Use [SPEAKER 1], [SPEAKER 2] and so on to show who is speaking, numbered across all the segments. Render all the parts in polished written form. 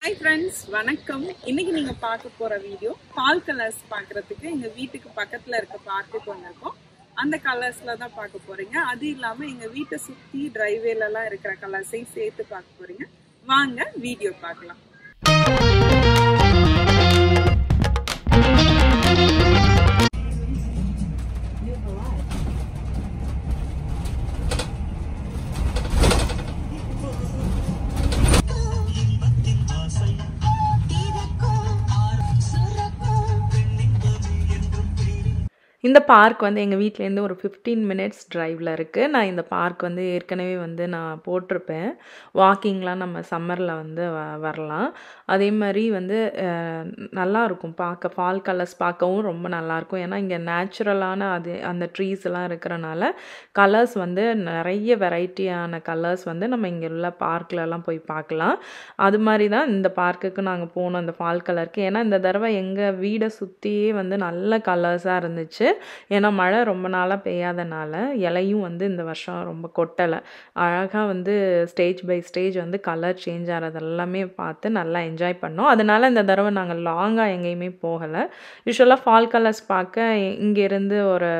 [SPEAKER 1] Hi friends, வணக்கம். இன்னைக்கு நீங்க பார்க்க போற வீடியோ ஃபால் கலர்ஸ் பார்க்கிறதுக்கு எங்க வீட்டுக்கு பக்கத்துல இருக்க பார்க்குக்கு வந்திருக்கோம். அந்த கலர்ஸ்ல தான் பார்க்க போறீங்க. அது இல்லாம எங்க வீட்டை சுத்தி டிரைவேல எல்லாம் இருக்கிற கலர்ஸையும் சேர்த்து பார்க்க போறீங்க. வாங்க வீடியோ பார்க்கலாம். இந்த பார்க் வந்து எங்கள் வீட்டிலேருந்து ஒரு 15 மினிட்ஸ் டிரைவில் இருக்குது. நான் இந்த பார்க் வந்து ஏற்கனவே வந்து நான் போட்டிருப்பேன். வாக்கிங்லாம் நம்ம சம்மரில் வந்து வரலாம். அதே மாதிரி வந்து நல்லாயிருக்கும் பார்க்க. ஃபால் கலர்ஸ் பார்க்கவும் ரொம்ப நல்லாயிருக்கும். ஏன்னா இங்கே நேச்சுரலான அந்த ட்ரீஸ் எல்லாம் இருக்கிறனால கலர்ஸ் வந்து நிறைய வெரைட்டியான கலர்ஸ் வந்து நம்ம இங்கே உள்ள பார்க்லலாம் போய் பார்க்கலாம். அது மாதிரி தான் இந்த பார்க்குக்கு நாங்கள் போனோம், அந்த ஃபால் கலருக்கு. ஏன்னா இந்த தடவை எங்கள் வீடை சுற்றியே வந்து நல்ல கலர்ஸாக இருந்துச்சு. ஏன்னா மழை ரொம்ப நாளாக பெய்யாதனால இலையும் வந்து இந்த வருஷம் ரொம்ப கொட்டலை. அழகாக வந்து ஸ்டேஜ் பை ஸ்டேஜ் வந்து கலர் சேஞ்ச் ஆகிறது எல்லாமே பார்த்து நல்லா என்ஜாய் பண்ணோம். அதனால் இந்த தடவை நாங்கள் லாங்காக எங்கேயுமே போகலை. யூஸ்வலாக ஃபால் கலர்ஸ் பார்க்க இங்கேருந்து ஒரு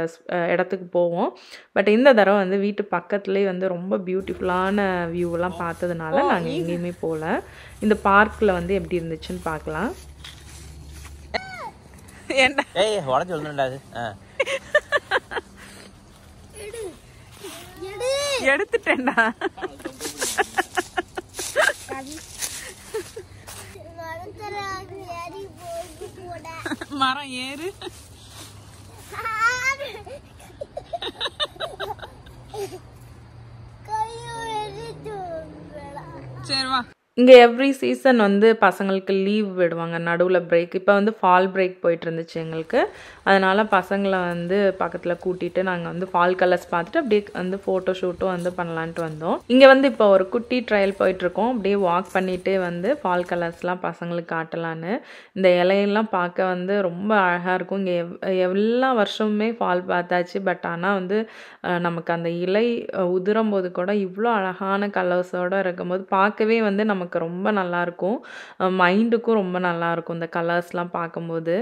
[SPEAKER 1] இடத்துக்கு போவோம். பட் இந்த தடவை வந்து வீட்டு பக்கத்துலேயே வந்து ரொம்ப பியூட்டிஃபுல்லான வியூவெல்லாம் பார்த்ததுனால நாங்கள் எங்கேயுமே போகல. இந்த பார்க்கில் வந்து எப்படி இருந்துச்சுன்னு பார்க்கலாம். எடுத்துட்டேன்டா. மரம் ஏறு. சரி வா. இங்கே எவ்ரி சீசன் வந்து பசங்களுக்கு லீவ் விடுவாங்க, நடுவில் பிரேக். இப்போ வந்து ஃபால் பிரேக் போயிட்டு இருந்துச்சு எங்களுக்கு. அதனால் பசங்களை வந்து பக்கத்தில் கூட்டிகிட்டு நாங்கள் வந்து ஃபால் கலர்ஸ் பார்த்துட்டு அப்படியே வந்து ஃபோட்டோ ஷூட்டும் வந்து பண்ணலான்ட்டு வந்தோம். இங்கே வந்து இப்போ ஒரு குட்டி ட்ரையல் போயிட்டுருக்கோம். அப்படியே வாக் பண்ணிகிட்டே வந்து ஃபால் கலர்ஸ்லாம் பசங்களுக்கு காட்டலான்னு. இந்த இலையெல்லாம் பார்க்க வந்து ரொம்ப அழகாக இருக்கும். இங்கே எல்லா வருஷமுமே ஃபால் பார்த்தாச்சு. பட் ஆனால் வந்து நமக்கு அந்த இலை உதிரும் போது கூட இவ்வளோ அழகான கலர்ஸோடு இருக்கும்போது பார்க்கவே வந்து நமக்கு ரொம்ப நல்லாயிருக்கும். மைண்டுக்கும் ரொம்ப நல்லாயிருக்கும் இந்த கலர்ஸ்லாம் பார்க்கும்போது.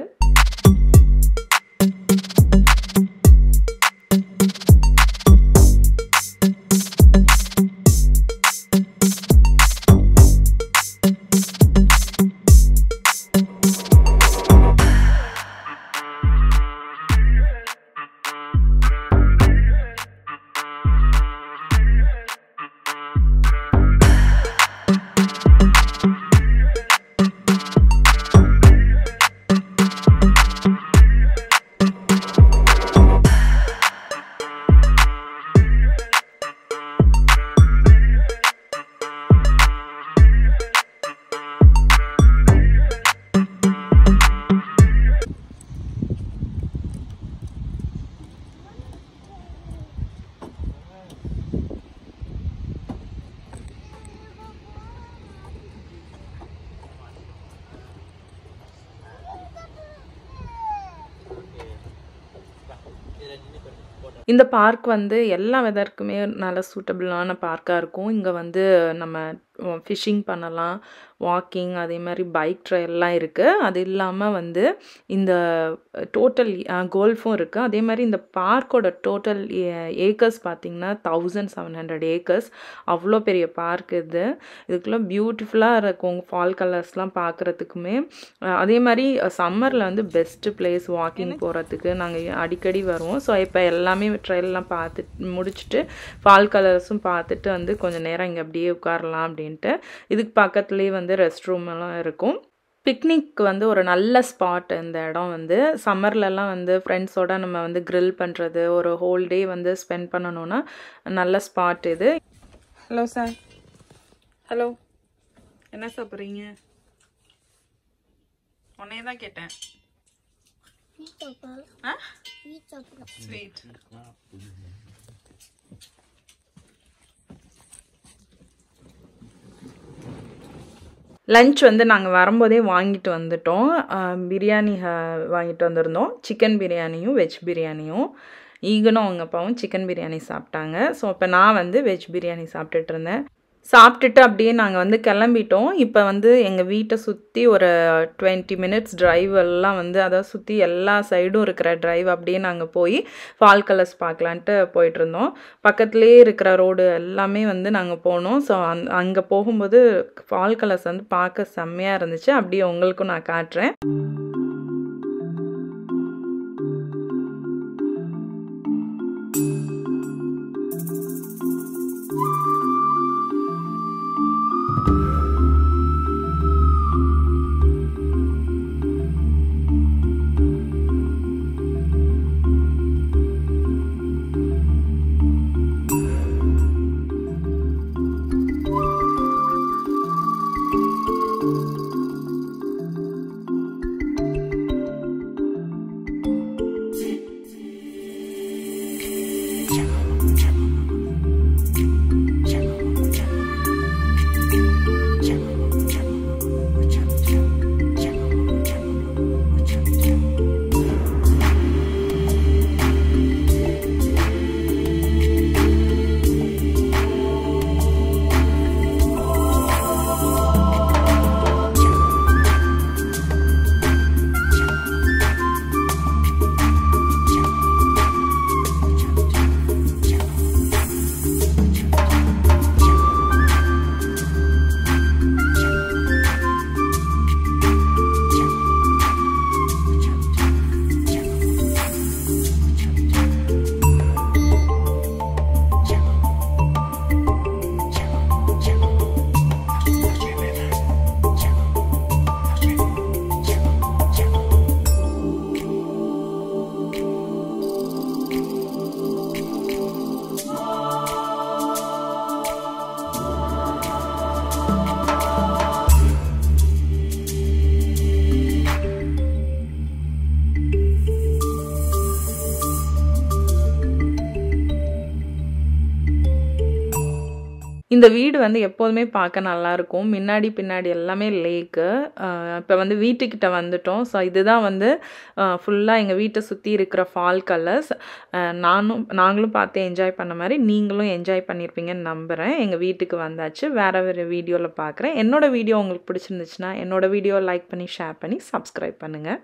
[SPEAKER 1] இந்த பார்க் வந்து எல்லா வெதருக்குமே நல்ல சூட்டபிளான பார்க்காக இருக்கும். இங்கே வந்து நம்ம ஃபிஷ்ஷிங் பண்ணலாம், வாக்கிங், அதே மாதிரி பைக் ட்ரையல்லாம் இருக்குது. அது இல்லாமல் வந்து இந்த டோட்டல் கோல்ஃபும் இருக்குது. அதே மாதிரி இந்த பார்க்கோட டோட்டல் ஏக்கர்ஸ் பார்த்திங்கன்னா 1700 ஏக்கர்ஸ். அவ்வளோ பெரிய பார்க் இது. இதுக்குள்ளே பியூட்டிஃபுல்லாக இருக்கும் ஃபால் கலர்ஸ்லாம் பார்க்குறதுக்குமே. அதே மாதிரி சம்மரில் வந்து பெஸ்ட்டு பிளேஸ் வாக்கிங் போகிறதுக்கு. நாங்கள் அடிக்கடி வருவோம். ஸோ இப்போ எல்லாமே ட்ரையல்லாம் பார்த்து முடிச்சுட்டு ஃபால் கலர்ஸும் பார்த்துட்டு வந்து கொஞ்சம் நேரம் இங்கே அப்படியே உட்காரலாம் அப்படின்ட்டு. இதுக்கு பக்கத்துலேயே வந்து ரெஸ்ட் ரூம் எல்லாம் இருக்கும். பிக்னிக் வந்து ஒரு நல்ல ஸ்பாட். இந்த இடம் வந்து சம்மர்லலாம் வந்து ஃப்ரெண்ட்ஸோடு நம்ம வந்து க்ரில் பண்ணுறது, ஒரு ஹோல் டே வந்து ஸ்பெண்ட் பண்ணணுன்னா நல்ல ஸ்பாட் இது. Hello sir. ஹலோ, என்ன சாப்பிட்றீங்க? உன்னையே தான் கேட்டேன். ஸ்வீட். லஞ்ச் வந்து நாங்கள் வரும்போதே வாங்கிட்டு வந்துட்டோம். பிரியாணி வாங்கிட்டு வந்திருந்தோம். சிக்கன் பிரியாணியும் வெஜ் பிரியாணியும். ஈகனும் அவங்க அப்பாவும் சிக்கன் பிரியாணி சாப்பிட்டாங்க. ஸோ இப்போ நான் வந்து வெஜ் பிரியாணி சாப்பிட்டுட்டு இருந்தேன். சாப்பிட்டுட்டு அப்படியே நாங்கள் வந்து கிளம்பிட்டோம். இப்போ வந்து எங்கள் வீட்டை சுற்றி ஒரு 20 மினிட்ஸ் டிரைவ் எல்லாம் வந்து அதாவது சுற்றி எல்லா சைடும் இருக்கிற டிரைவ் அப்படியே நாங்கள் போய் ஃபால் கலர்ஸ் பார்க்கலான்ட்டு போயிட்டுருந்தோம். பக்கத்துலேயே இருக்கிற ரோடு எல்லாமே வந்து நாங்கள் போனோம். ஸோ அங்கே போகும்போது ஃபால் கலர்ஸ் வந்து பார்க்க செம்மையாக இருந்துச்சு. அப்படியே உங்களுக்கும் நான் காட்டுறேன். இந்த வீடு வந்து எப்போதுமே பார்க்க நல்லாயிருக்கும். முன்னாடி பின்னாடி எல்லாமே லேக்கு. இப்போ வந்து வீட்டுக்கிட்ட வந்துட்டோம். ஸோ இதுதான் வந்து ஃபுல்லாக எங்கள் வீட்டை சுற்றி இருக்கிற ஃபால் கலர்ஸ். நாங்களும் பார்த்து என்ஜாய் பண்ண மாதிரி நீங்களும் என்ஜாய் பண்ணியிருப்பீங்கன்னு நம்புகிறேன். எங்கள் வீட்டுக்கு வந்தாச்சு. வேறு வீடியோவில் பார்க்குறேன். என்னோடய வீடியோ உங்களுக்கு பிடிச்சிருந்துச்சுன்னா என்னோடய வீடியோ லைக் பண்ணி ஷேர் பண்ணி சப்ஸ்கிரைப் பண்ணுங்கள்.